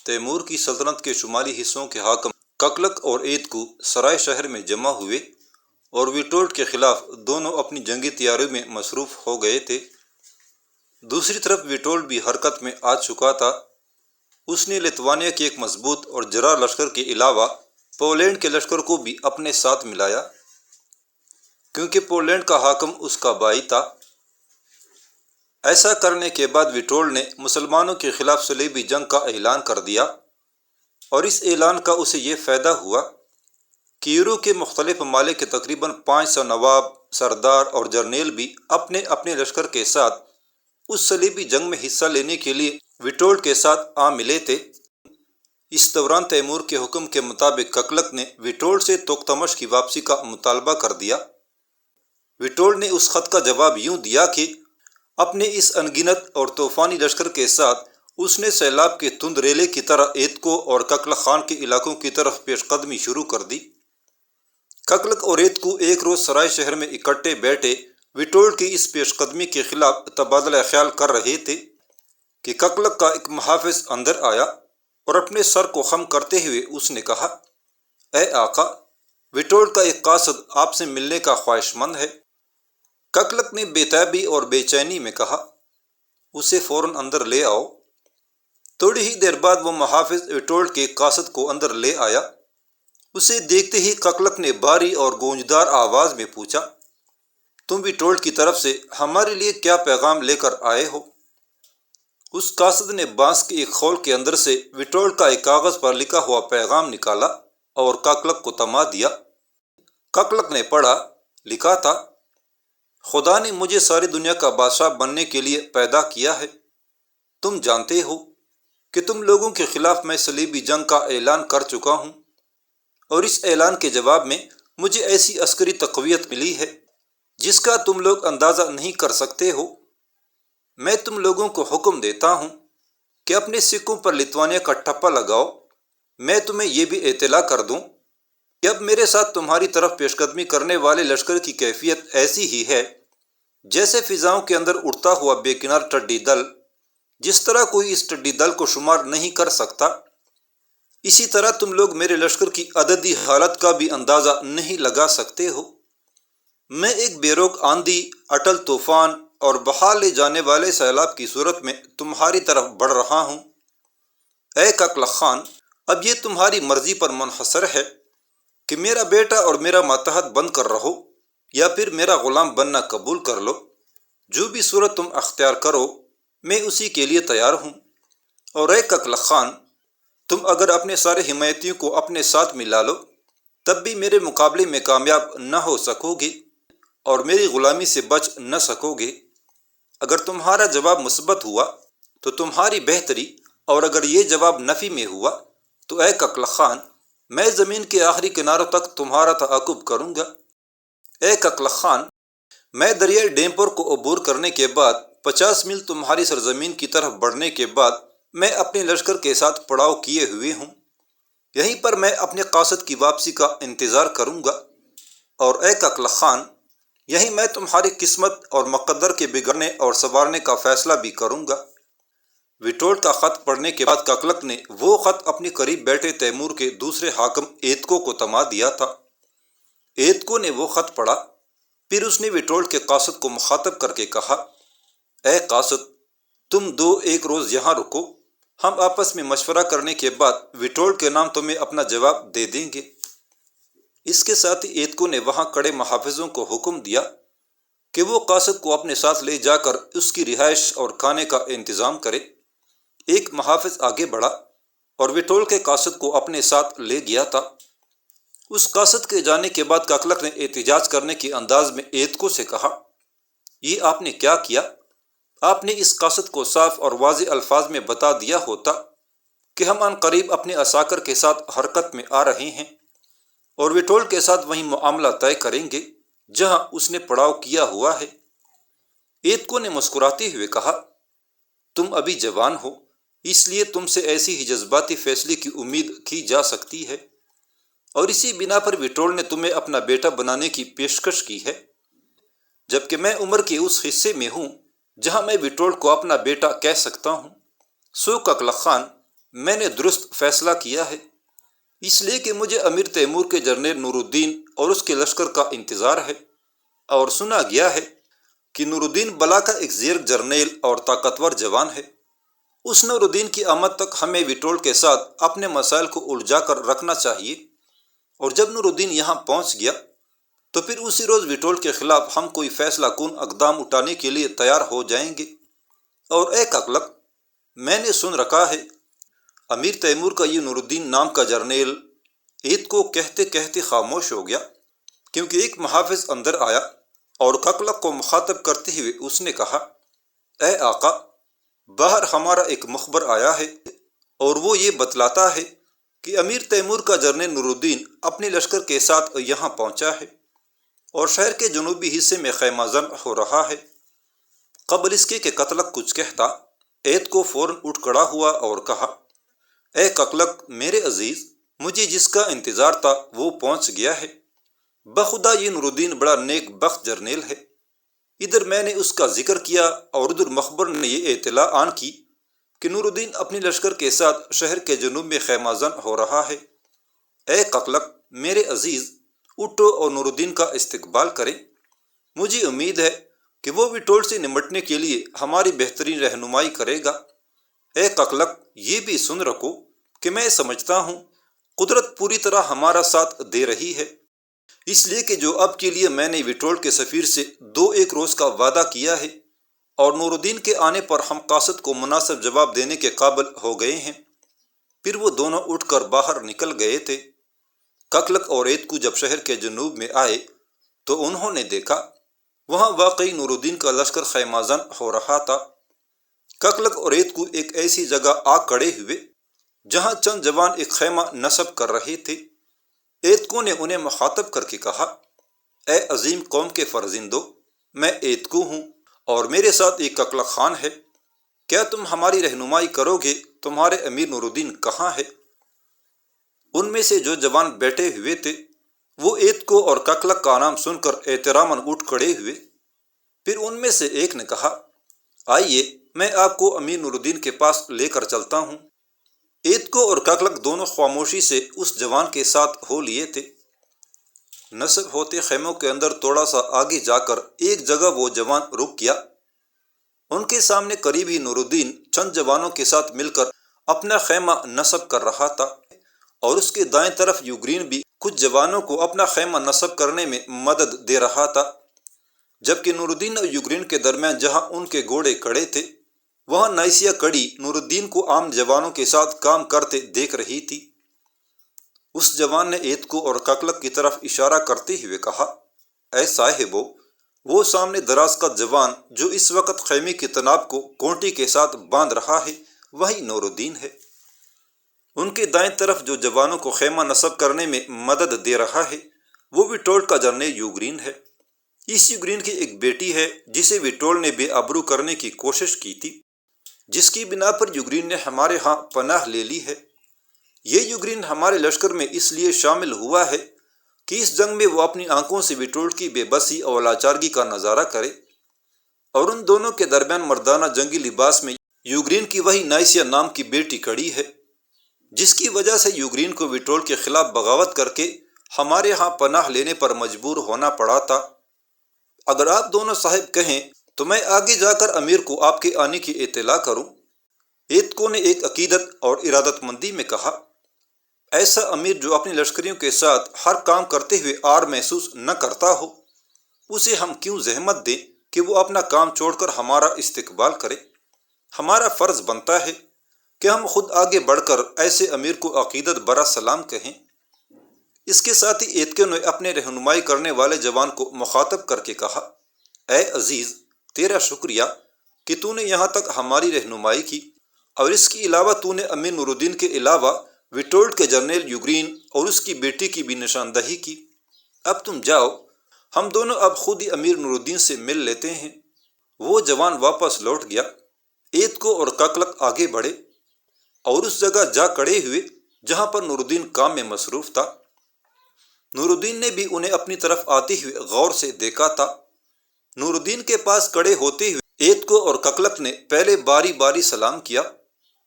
Timur کی سلطنت کے شمالی حصوں کے حاکم ککلک اور ایتکو سرائے شہر میں جمع ہوئے اور ویٹولڈ کے خلاف دونوں اپنی جنگی تیاریوں میں مصروف ہو گئے تھے۔ دوسری طرف ویٹولڈ بھی حرکت میں آ چکا تھا۔ اس نے لیتوانیا کے ایک مضبوط اور جرار لشکر کے علاوہ پولینڈ کے لشکر کو بھی اپنے ساتھ ملایا، کیونکہ پولینڈ کا حاکم اس کا بھائی تھا۔ ایسا کرنے کے بعد ویٹولڈ نے مسلمانوں کے خلاف صلیبی جنگ کا اعلان کر دیا، اور اس اعلان کا اسے یہ فائدہ ہوا کہ یورو کے مختلف ممالک کے تقریباً 500 نواب، سردار اور جرنیل بھی اپنے اپنے لشکر کے ساتھ اس صلیبی جنگ میں حصہ لینے کے لیے ویٹولڈ کے ساتھ آ ملے تھے۔ اس دوران تیمور کے حکم کے مطابق ککلک نے ویٹولڈ سے توختمش کی واپسی کا مطالبہ کر دیا۔ ویٹولڈ نے اس خط کا جواب یوں دیا کہ اپنے اس انگنت اور طوفانی لشکر کے ساتھ اس نے سیلاب کے تند ریلے کی طرح ایتکو اور ککلک خان کے علاقوں کی طرف پیش قدمی شروع کر دی۔ ککلک اور ایتکو ایک روز سرائے شہر میں اکٹھے بیٹھے ویٹولڈ کی اس پیش قدمی کے خلاف تبادلہ خیال کر رہے تھے کہ ککلک کا ایک محافظ اندر آیا اور اپنے سر کو خم کرتے ہوئے اس نے کہا، اے آقا، ویٹولڈ کا ایک قاصد آپ سے ملنے کا خواہش مند ہے۔ ککلک نے بے تابی اور بے چینی میں کہا، اسے فوراً اندر لے آؤ۔ تھوڑی ہی دیر بعد وہ محافظ ویٹولڈ کے قاصد کو اندر لے آیا۔ اسے دیکھتے ہی ککلک نے بھاری اور گونجدار آواز میں پوچھا، تم ویٹولڈ کی طرف سے ہمارے لیے کیا پیغام لے کر آئے ہو؟ اس قاصد نے بانس کے ایک خول کے اندر سے ویٹولڈ کا ایک کاغذ پر لکھا ہوا پیغام نکالا اور ککلک کو تھما دیا۔ ککلک نے پڑھا، لکھا تھا، خدا نے مجھے ساری دنیا کا بادشاہ بننے کے لیے پیدا کیا ہے۔ تم جانتے ہو کہ تم لوگوں کے خلاف میں صلیبی جنگ کا اعلان کر چکا ہوں، اور اس اعلان کے جواب میں مجھے ایسی عسکری تقویت ملی ہے جس کا تم لوگ اندازہ نہیں کر سکتے ہو۔ میں تم لوگوں کو حکم دیتا ہوں کہ اپنے سکوں پر لیتوانیا کا ٹھپا لگاؤ۔ میں تمہیں یہ بھی اطلاع کر دوں کہ اب میرے ساتھ تمہاری طرف پیش قدمی کرنے والے لشکر کی کیفیت ایسی ہی ہے جیسے فضاؤں کے اندر اڑتا ہوا بے کنار ٹڈی دل۔ جس طرح کوئی اس ٹڈی دل کو شمار نہیں کر سکتا، اسی طرح تم لوگ میرے لشکر کی عددی حالت کا بھی اندازہ نہیں لگا سکتے ہو۔ میں ایک بے روک آندھی، اٹل طوفان اور بہا لے جانے والے سیلاب کی صورت میں تمہاری طرف بڑھ رہا ہوں۔ اے ککلک خان، اب یہ تمہاری مرضی پر منحصر ہے کہ میرا بیٹا اور میرا ماتحت بن کر رہو یا پھر میرا غلام بننا قبول کر لو۔ جو بھی صورت تم اختیار کرو میں اسی کے لیے تیار ہوں۔ اور اے ککلک خان، تم اگر اپنے سارے حمایتیوں کو اپنے ساتھ ملا لو تب بھی میرے مقابلے میں کامیاب نہ ہو سکو گے اور میری غلامی سے بچ نہ سکو گے۔ اگر تمہارا جواب مثبت ہوا تو تمہاری بہتری، اور اگر یہ جواب نفی میں ہوا تو اے ککلک خان، میں زمین کے آخری کناروں تک تمہارا تعاقب کروں گا۔ اے ککلک خان، میں دریائے ڈیمپور کو عبور کرنے کے بعد 50 میل تمہاری سرزمین کی طرف بڑھنے کے بعد میں اپنے لشکر کے ساتھ پڑاؤ کیے ہوئے ہوں۔ یہیں پر میں اپنے قاصد کی واپسی کا انتظار کروں گا، اور اے ککلک خان، یہیں میں تمہاری قسمت اور مقدر کے بگڑنے اور سنوارنے کا فیصلہ بھی کروں گا۔ ویٹولڈ کا خط پڑھنے کے بعد ککلک نے وہ خط اپنے قریب بیٹھے تیمور کے دوسرے حاکم ایتکو کو تھما دیا تھا۔ ایتکو نے وہ خط پڑھا، پھر اس نے ویٹولڈ کے قاصد کو مخاطب کر کے کہا، اے قاصد، تم ایک روز یہاں رکو، ہم آپس میں مشورہ کرنے کے بعد ویٹولڈ کے نام تمہیں اپنا جواب دے دیں گے۔ اس کے ساتھ ہی ایتکو نے وہاں کھڑے محافظوں کو حکم دیا کہ وہ قاصد کو اپنے ساتھ لے جا کر اس کی رہائش اور کھانے کا انتظام کرے۔ ایک محافظ آگے بڑھا اور ویٹولڈ کے قاصد کو اپنے ساتھ لے گیا تھا۔ اس قاصد کے جانے کے بعد ککلک نے احتجاج کرنے کے انداز میں ایتکو سے کہا، یہ آپ نے کیا کیا؟ آپ نے اس قاصد کو صاف اور واضح الفاظ میں بتا دیا ہوتا کہ ہم عن قریب اپنے عساکر کے ساتھ حرکت میں آ رہے ہیں اور ویٹولڈ کے ساتھ وہی معاملہ طے کریں گے جہاں اس نے پڑاؤ کیا ہوا ہے۔ ایتکو نے مسکراتے ہوئے کہا، تم ابھی جوان ہو، اس لیے تم سے ایسی ہی جذباتی فیصلے کی امید کی جا سکتی ہے، اور اسی بنا پر ویٹولڈ نے تمہیں اپنا بیٹا بنانے کی پیشکش کی ہے، جبکہ میں عمر کے اس حصے میں ہوں جہاں میں ویٹولڈ کو اپنا بیٹا کہہ سکتا ہوں۔ سو ککلک خان، میں نے درست فیصلہ کیا ہے، اس لیے کہ مجھے امیر تیمور کے جنرل نور الدین اور اس کے لشکر کا انتظار ہے، اور سنا گیا ہے کہ نور الدین بلا کا ایک زیرک جرنیل اور طاقتور جوان ہے۔ اس نور الدین کی آمد تک ہمیں وٹول کے ساتھ اپنے مسائل کو الجھا کر رکھنا چاہیے، اور جب نور الدین یہاں پہنچ گیا تو پھر اسی روز وٹول کے خلاف ہم کوئی فیصلہ کن اقدام اٹھانے کے لیے تیار ہو جائیں گے۔ اور اے ککلک، میں نے سن رکھا ہے امیر تیمور کا یہ نور الدین نام کا جرنیل عید کو کہتے کہتے خاموش ہو گیا، کیونکہ ایک محافظ اندر آیا اور ککلک کو مخاطب کرتے ہوئے اس نے کہا، اے آقا، باہر ہمارا ایک مخبر آیا ہے اور وہ یہ بتلاتا ہے کہ امیر تیمور کا جنرل نور الدین اپنے لشکر کے ساتھ یہاں پہنچا ہے اور شہر کے جنوبی حصے میں خیمہ زن ہو رہا ہے۔ قبل اس کے کہ ککلک کچھ کہتا، عید کو فوراً اٹھ کھڑا ہوا اور کہا، اے ککلک میرے عزیز، مجھے جس کا انتظار تھا وہ پہنچ گیا ہے۔ بخدا یہ نور الدین بڑا نیک بخت جرنیل ہے۔ ادھر میں نے اس کا ذکر کیا اور ادھر مخبر نے یہ اطلاع آن کی کہ نور الدین اپنی لشکر کے ساتھ شہر کے جنوب میں خیمہ زن ہو رہا ہے۔ اے ککلک میرے عزیز، اٹھو اور نور الدین کا استقبال کریں۔ مجھے امید ہے کہ وہ وٹول سے نمٹنے کے لیے ہماری بہترین رہنمائی کرے گا۔ اے ککلک، یہ بھی سن رکھو کہ میں سمجھتا ہوں قدرت پوری طرح ہمارا ساتھ دے رہی ہے، اس لیے کہ جو اب کے لیے میں نے وٹول کے سفیر سے 2-1 روز کا وعدہ کیا ہے، اور نور الدین کے آنے پر ہم قاصد کو مناسب جواب دینے کے قابل ہو گئے ہیں۔ پھر وہ دونوں اٹھ کر باہر نکل گئے تھے۔ ککلک اور عیدکو جب شہر کے جنوب میں آئے تو انہوں نے دیکھا وہاں واقعی نور الدین کا لشکر خیمہ زن ہو رہا تھا۔ ککلک اور عیدکو ایک ایسی جگہ آ کھڑے ہوئے جہاں چند جوان ایک خیمہ نصب کر رہے تھے۔ عیدکو نے انہیں مخاطب کر کے کہا، اے عظیم قوم کے فرزندو، میں عیدکو ہوں اور میرے ساتھ ایک ککلک خان ہے۔ کیا تم ہماری رہنمائی کرو گے؟ تمہارے امیر نور الدین کہاں ہے؟ ان میں سے جو جوان بیٹھے ہوئے تھے وہ عیدکو اور ککلک کا نام سن کر احتراماً اٹھ کھڑے ہوئے۔ پھر ان میں سے ایک نے کہا، آئیے میں آپ کو امیر نور الدین کے پاس لے کر چلتا ہوں۔ عیدکو اور ککلک دونوں خاموشی سے اس جوان کے ساتھ ہو لیے تھے۔ نصب ہوتے خیموں کے اندر تھوڑا سا آگے جا کر ایک جگہ وہ جوان رک گیا۔ ان کے سامنے قریب ہی نور الدین چند جوانوں کے ساتھ مل کر اپنا خیمہ نصب کر رہا تھا، اور اس کے دائیں طرف یوگرین بھی کچھ جوانوں کو اپنا خیمہ نصب کرنے میں مدد دے رہا تھا، جبکہ نور الدین اور یوگرین کے درمیان جہاں ان کے گھوڑے کھڑے تھے وہاں نائسیا کڑی نور الدین کو عام جوانوں کے ساتھ کام کرتے دیکھ رہی تھی۔ اس جوان نے عیدکو اور ککلک کی طرف اشارہ کرتے ہوئے کہا، اے صاحبو، وہ سامنے دراز کا جوان جو اس وقت خیمے کی تناب کو کونٹی کے ساتھ باندھ رہا ہے وہی نور الدین ہے۔ ان کے دائیں طرف جو جوانوں کو خیمہ نصب کرنے میں مدد دے رہا ہے وہ وٹول کا جرنیل یوگرین ہے۔ اس یوگرین کی ایک بیٹی ہے جسے وٹول نے بے آبرو کرنے کی کوشش کی تھی، جس کی بنا پر یوگرین نے ہمارے ہاں پناہ لے لی ہے۔ یہ یوگرین ہمارے لشکر میں اس لیے شامل ہوا ہے کہ اس جنگ میں وہ اپنی آنکھوں سے وٹول کی بے بسی اور لاچارگی کا نظارہ کرے، اور ان دونوں کے درمیان مردانہ جنگی لباس میں یوگرین کی وہی نائسیا نام کی بیٹی کھڑی ہے، جس کی وجہ سے یوگرین کو وٹول کے خلاف بغاوت کر کے ہمارے ہاں پناہ لینے پر مجبور ہونا پڑا تھا۔ اگر آپ دونوں صاحب کہیں تو میں آگے جا کر امیر کو آپ کے آنے کی اطلاع کروں۔ عیدکو نے ایک عقیدت اور ارادت مندی میں کہا، ایسا امیر جو اپنی لشکریوں کے ساتھ ہر کام کرتے ہوئے آر محسوس نہ کرتا ہو، اسے ہم کیوں زحمت دیں کہ وہ اپنا کام چھوڑ کر ہمارا استقبال کرے؟ ہمارا فرض بنتا ہے کہ ہم خود آگے بڑھ کر ایسے امیر کو عقیدت برا سلام کہیں۔ اس کے ساتھ ہی عیدکو نے اپنے رہنمائی کرنے والے جوان کو مخاطب کر کے کہا، اے عزیز، تیرا شکریہ کہ تو نے یہاں تک ہماری رہنمائی کی، اور اس کے علاوہ تو نے امیر نور الدین کے علاوہ وٹول کے جرنیل یوگرین اور اس کی بیٹی کی بھی نشاندہی کی۔ اب تم جاؤ، ہم دونوں اب خود ہی امیر نور الدین سے مل لیتے ہیں۔ وہ جوان واپس لوٹ گیا۔ عیدکو اور ککلک آگے بڑھے اور اس جگہ جا کھڑے ہوئے جہاں پر نور الدین کام میں مصروف تھا۔ نور الدین نے بھی انہیں اپنی طرف آتے ہوئے غور سے دیکھا تھا۔ نور الدین کے پاس کھڑے ہوتے ہوئے عیدکو اور ککلک نے پہلے باری باری سلام کیا،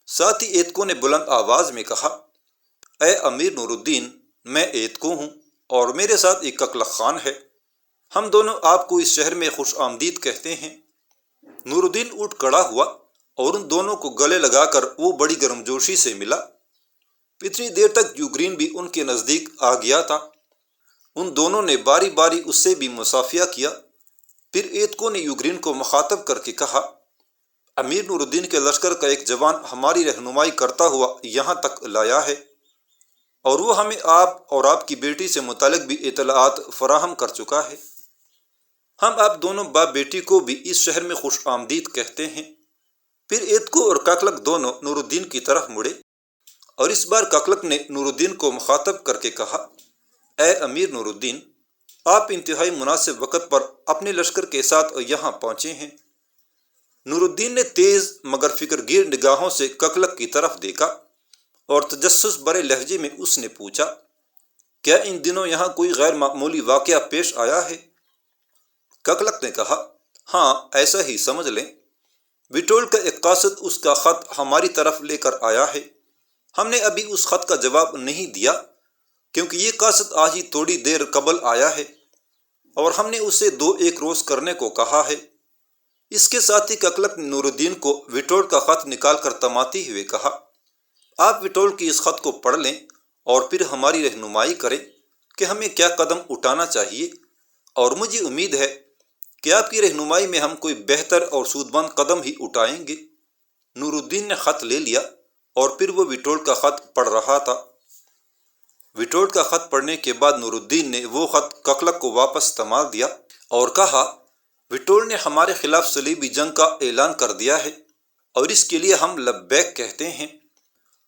ساتھ ہی ایتکو نے بلند آواز میں کہا، اے امیر نور الدین، میں ایتکو ہوں اور میرے ساتھ ایک ککلق خان ہے، ہم دونوں آپ کو اس شہر میں خوش آمدید کہتے ہیں۔ نور الدین اٹھ کھڑا ہوا اور ان دونوں کو گلے لگا کر وہ بڑی گرمجوشی سے ملا۔ اتنی دیر تک یوگرین بھی ان کے نزدیک آ گیا تھا۔ ان دونوں نے باری باری اس سے بھی مصافحہ کیا۔ پھر ایتکو نے یوگرین کو مخاطب کر کے کہا، امیر نور الدین کے لشکر کا ایک جوان ہماری رہنمائی کرتا ہوا یہاں تک لایا ہے، اور وہ ہمیں آپ اور آپ کی بیٹی سے متعلق بھی اطلاعات فراہم کر چکا ہے۔ ہم آپ دونوں باپ بیٹی کو بھی اس شہر میں خوش آمدید کہتے ہیں۔ پھر ایتکو اور ککلق دونوں نور الدین کی طرف مڑے، اور اس بار ککلق نے نور الدین کو مخاطب کر کے کہا، اے امیر نور الدین، آپ انتہائی مناسب وقت پر اپنے لشکر کے ساتھ یہاں پہنچے ہیں۔ نور الدین نے تیز مگر فکر گیر نگاہوں سے ککلق کی طرف دیکھا اور تجسس برے لہجے میں اس نے پوچھا، کیا ان دنوں یہاں کوئی غیر معمولی واقعہ پیش آیا ہے؟ ککلق نے کہا، ہاں ایسا ہی سمجھ لیں۔ وٹول کا ایک قاصد اس کا خط ہماری طرف لے کر آیا ہے۔ ہم نے ابھی اس خط کا جواب نہیں دیا کیونکہ یہ قاصد آج ہی تھوڑی دیر قبل آیا ہے اور ہم نے اسے 2-1 روز کرنے کو کہا ہے۔ اس کے ساتھ ہی ککلق نے نور الدین کو وٹول کا خط نکال کر تماتے ہوئے کہا، آپ وٹول کی اس خط کو پڑھ لیں اور پھر ہماری رہنمائی کریں کہ ہمیں کیا قدم اٹھانا چاہیے، اور مجھے امید ہے کہ آپ کی رہنمائی میں ہم کوئی بہتر اور سودمند قدم ہی اٹھائیں گے۔ نور الدین نے خط لے لیا اور پھر وہ وٹول کا خط پڑھ رہا تھا۔ وٹول کا خط پڑھنے کے بعد نور الدین نے وہ خط ککلق کو واپس تھما دیا اور کہا، وٹول نے ہمارے خلاف صلیبی جنگ کا اعلان کر دیا ہے اور اس کے لیے ہم لبیک کہتے ہیں۔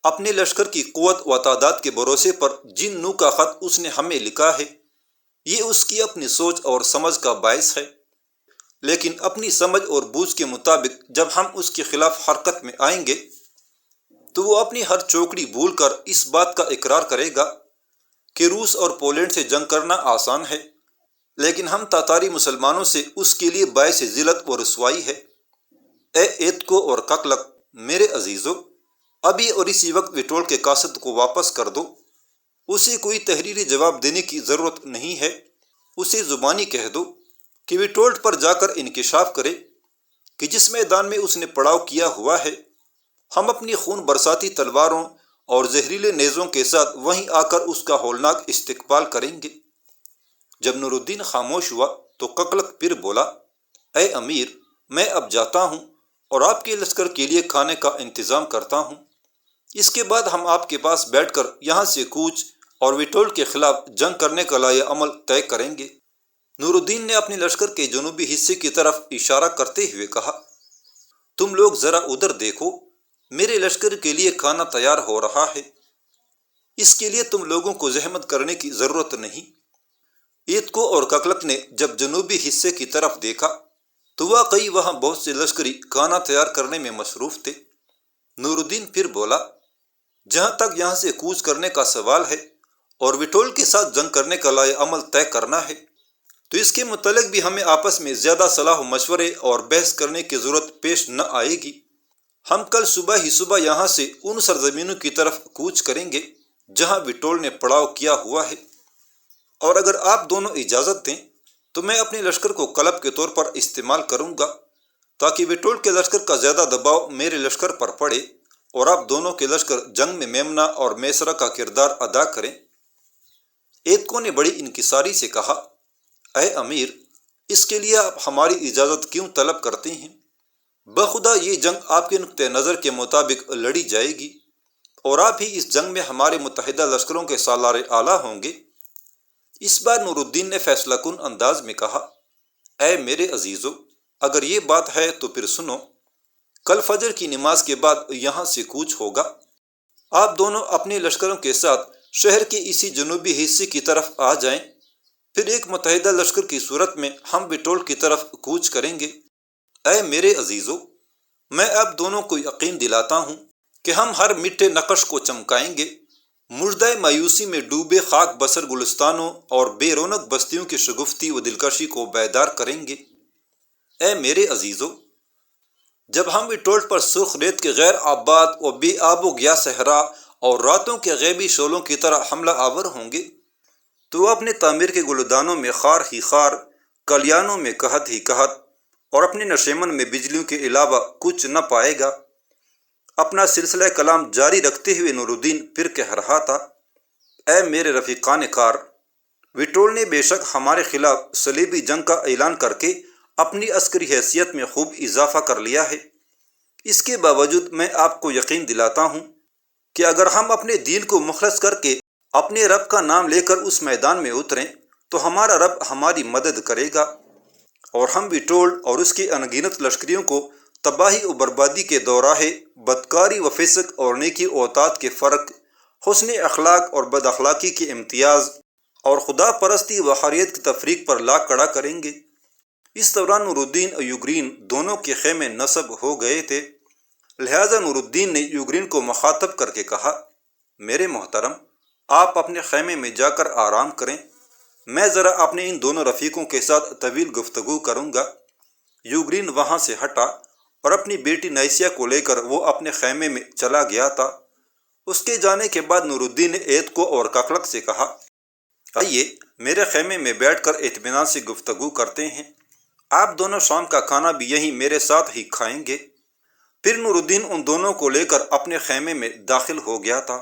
اپنے لشکر کی قوت و تعداد کے بھروسے پر جن نوح کا خط اس نے ہمیں لکھا ہے، یہ اس کی اپنی سوچ اور سمجھ کا باعث ہے، لیکن اپنی سمجھ اور بوجھ کے مطابق جب ہم اس کے خلاف حرکت میں آئیں گے تو وہ اپنی ہر چوکڑی بھول کر اس بات کا اقرار کرے گا کہ روس اور پولینڈ سے جنگ کرنا آسان ہے، لیکن ہم تاتاری مسلمانوں سے اس کے لیے باعث ذلت و رسوائی ہے۔ اے ایتکو اور ککلق، میرے عزیزو، ابھی اور اسی وقت وٹول کے قاصد کو واپس کر دو۔ اسے کوئی تحریری جواب دینے کی ضرورت نہیں ہے، اسے زبانی کہہ دو کہ وٹول پر جا کر انکشاف کرے کہ جس میدان میں اس نے پڑاؤ کیا ہوا ہے، ہم اپنی خون برساتی تلواروں اور زہریلے نیزوں کے ساتھ وہیں آ کر اس کا ہولناک استقبال کریں گے۔ جب نور الدین خاموش ہوا تو ککلق پھر بولا، اے امیر، میں اب جاتا ہوں اور آپ کے لشکر کے لیے کھانے کا انتظام کرتا ہوں۔ اس کے بعد ہم آپ کے پاس بیٹھ کر یہاں سے کوچ اور وٹول کے خلاف جنگ کرنے کا لائحہ عمل طے کریں گے۔ نور الدین نے اپنے لشکر کے جنوبی حصے کی طرف اشارہ کرتے ہوئے کہا، تم لوگ ذرا ادھر دیکھو، میرے لشکر کے لیے کھانا تیار ہو رہا ہے، اس کے لیے تم لوگوں کو زحمت کرنے کی ضرورت نہیں۔ ایتکو اور ککلق نے جب جنوبی حصے کی طرف دیکھا تو واقعی وہاں بہت سے لشکری کھانا تیار کرنے میں مصروف تھے۔ نور الدین پھر بولا، جہاں تک یہاں سے کوچ کرنے کا سوال ہے اور وٹول کے ساتھ جنگ کرنے کا لائحہ عمل طے کرنا ہے تو اس کے متعلق بھی ہمیں آپس میں زیادہ صلاح و مشورے اور بحث کرنے کی ضرورت پیش نہ آئے گی۔ ہم کل صبح یہاں سے ان سرزمینوں کی طرف کوچ کریں گے جہاں وٹول نے پڑاؤ کیا ہوا ہے، اور اگر آپ دونوں اجازت دیں تو میں اپنے لشکر کو کلب کے طور پر استعمال کروں گا تاکہ وٹول کے لشکر کا زیادہ دباؤ میرے لشکر پر پڑے اور آپ دونوں کے لشکر جنگ میں میمنہ اور میسرہ کا کردار ادا کریں۔ ایتکو نے بڑی انکساری سے کہا، اے امیر، اس کے لیے آپ ہماری اجازت کیوں طلب کرتے ہیں؟ بخدا یہ جنگ آپ کے نقطہ نظر کے مطابق لڑی جائے گی اور آپ ہی اس جنگ میں ہمارے متحدہ لشکروں کے سالار اعلیٰ ہوں گے۔ اس بار نور الدین نے فیصلہ کن انداز میں کہا، اے میرے عزیزو، اگر یہ بات ہے تو پھر سنو، کل فجر کی نماز کے بعد یہاں سے کوچ ہوگا۔ آپ دونوں اپنے لشکروں کے ساتھ شہر کے اسی جنوبی حصے کی طرف آ جائیں، پھر ایک متحدہ لشکر کی صورت میں ہم وٹول کی طرف کوچ کریں گے۔ اے میرے عزیزو، میں آپ دونوں کو یقین دلاتا ہوں کہ ہم ہر مٹھے نقش کو چمکائیں گے، مژدہ مایوسی میں ڈوبے خاک بسر گلستانوں اور بے رونق بستیوں کی شگفتی و دلکشی کو بیدار کریں گے۔ اے میرے عزیزو، جب ہم وٹولڈ پر سرخ ریت کے غیر آباد و بے آب و گیا صحرا اور راتوں کے غیبی شعلوں کی طرح حملہ آور ہوں گے تو وہ اپنے تعمیر کے گلدانوں میں خار ہی خار، کلیانوں میں قحط ہی قحط اور اپنے نشیمن میں بجلیوں کے علاوہ کچھ نہ پائے گا۔ اپنا سلسلہ کلام جاری رکھتے ہوئے نور الدین پھر کہہ رہا تھا، اے میرے رفیقان کار، وٹولڈ نے بے شک ہمارے خلاف صلیبی جنگ کا اعلان کر کے اپنی عسکری حیثیت میں خوب اضافہ کر لیا ہے۔ اس کے باوجود میں آپ کو یقین دلاتا ہوں کہ اگر ہم اپنے دین کو مخلص کر کے اپنے رب کا نام لے کر اس میدان میں اتریں تو ہمارا رب ہماری مدد کرے گا، اور ہم وٹولڈ اور اس کی انگنت لشکریوں کو تباہی و بربادی کے دوراہے بدکاری و فسق اور نیکی و اطاعت کے فرق، حسن اخلاق اور بد اخلاقی کے امتیاز اور خدا پرستی و حریت کی تفریق پر لا کھڑا کریں گے۔ اس دوران نور الدین اور یوگرین دونوں کے خیمے نصب ہو گئے تھے، لہٰذا نور الدین نے یوگرین کو مخاطب کر کے کہا، میرے محترم، آپ اپنے خیمے میں جا کر آرام کریں، میں ذرا اپنے ان دونوں رفیقوں کے ساتھ طویل گفتگو کروں گا۔ یوگرین وہاں سے ہٹا اور اپنی بیٹی نائسیا کو لے کر وہ اپنے خیمے میں چلا گیا تھا۔ اس کے جانے کے بعد نور الدین نے ایت کو اور ککلک سے کہا، آئیے میرے خیمے میں بیٹھ کر اطمینان سے گفتگو کرتے ہیں، آپ دونوں شام کا کھانا بھی یہیں میرے ساتھ ہی کھائیں گے۔ پھر نور الدین ان دونوں کو لے کر اپنے خیمے میں داخل ہو گیا تھا۔